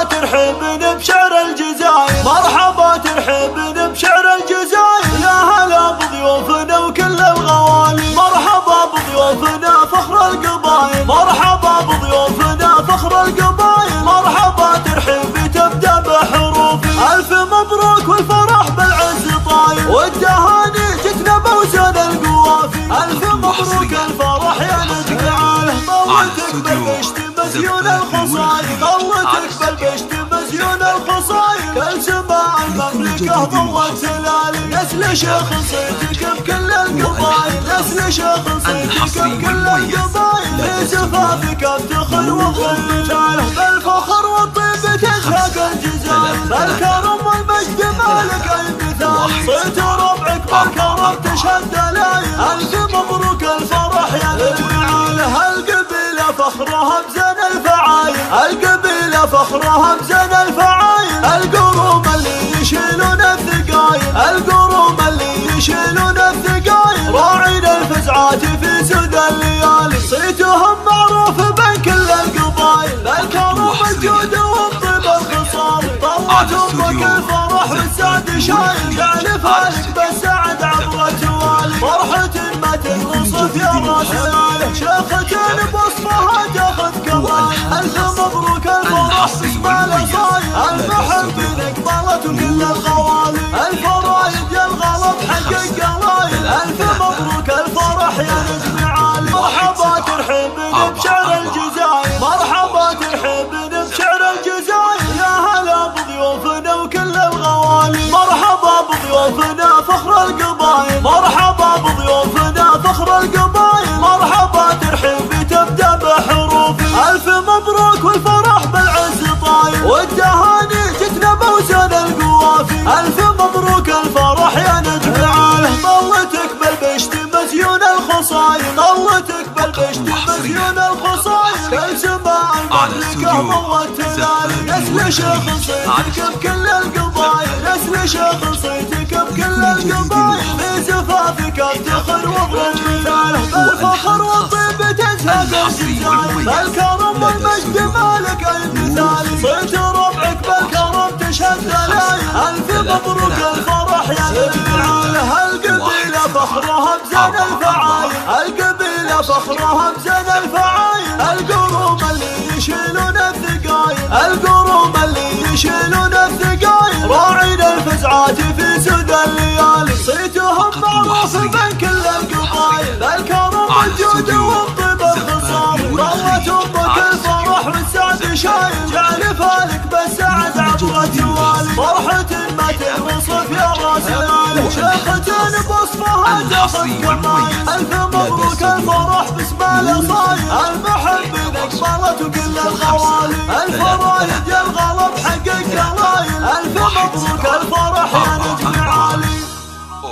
مرحبا ترحبن بشعر الجزاير، مرحبا ترحبن بشعر الجزاير، يا هلا بضيوفنا وكل الغوالي، مرحبا بضيوفنا فخر القبايل، مرحبا بضيوفنا فخر القبايل، مرحبا ترحب تبدا بحروف الف مبروك والفرح بالعز طاير، والتهاني جتنا بوزن القوافي، الف مبروك الفرح يا نجم عاله، طلتك بالبشت مزيون الخصايل، طلتك بالبشت مزيون الخصايل، كل سماع المملكة ضوت سلالي، نسل شيخ صيتك بكل القبايل، نسل شيخ صيتك بكل القبايل، في زفافك افتخر وخلال، بالفخر والطيب تزهق الجزاير، بالكرم والمجد مالك المثال، صيت ربعك بالكرم تشهد دلايل، الف مبروك الفرح يا نجم عاله، القبيلة فخرها بزن الفعايل، القبيلة فخرها بزن الفعايل، القروم اللي يشيلون الثقايل، القروم اللي يشيلون الثقايل، راعين الفزعات في سود الليالي، صيتهم معروف بين كل القبايل، بالكرم الجود والطيب الخصال، طلت امك الفرح والسعد شايل، جعل فالك بالسعد عبر توالي، فرحة ما تنوصف يا راس مالك، شيختين بوصفها تاخذ كمال، الف مبروك الفرح باسم الاصايل، المحب نقبلت وكل الغوالي، الفرايد يا الغلط حقق قلايل، الف مبروك الفرح يا نجم عالي، مرحبا ترحبن بشعر الجزاير، مرحبا ترحبن بشعر الجزاير، يا هلا بضيوفنا وكل الغوالي، مرحبا بضيوفنا فخر القبايل، مرحبا بضيوفنا فخر القبايل، مرحبا ترحب تبدا بحروف الف مبروك والفرح بالعز طاير، والتهاني جتنا بوزن القوافي، الف مبروك الفرح يا نجم عاله، طلتك بالبشت مزيون الخصايل، طلتك بالبشت مزيون الخصايل، كل سماع المملكة ضوت تلالي، نسل شيخ صيتك بكل القبايل، نسل شيخ صيتك بكل القبايل، في زفافك افتخر واضرب مثاله، بالفخر والطيب تزهق الجزاير، بالكرم والمجد مالك المثالي، صيت ربعك بالكرم تشهد دلايل، الف مبروك الفرح يا نجم عاله، القبيلة فخرها بزن الفعايل، القبيلة فخرها بزن الفعايل، القروم اللي يشيلون الثقايل، القروم اللي يشيلون الثقايل، راعين الفزعات في سود الليالي، صيتهم معروف بين كل القبايل، بالكرم والجود والطيب الخصال، طلت امك الفرح والسعد شايل، جعل فالك بالسعد عبر توالي، فرحة ما تنوصف يا راس مالك، شيختين بوصفها تاخذ كمال، الف مبروك الفرح باسم الاصايل، المحب نقبلت وكل الغوالي، الفرايد يا الغلط حقق قلايل، الف مبروك الفرح يا نجم عالي.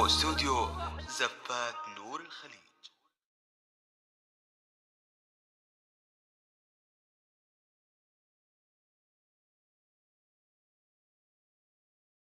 استوديو زفات نور الخليج.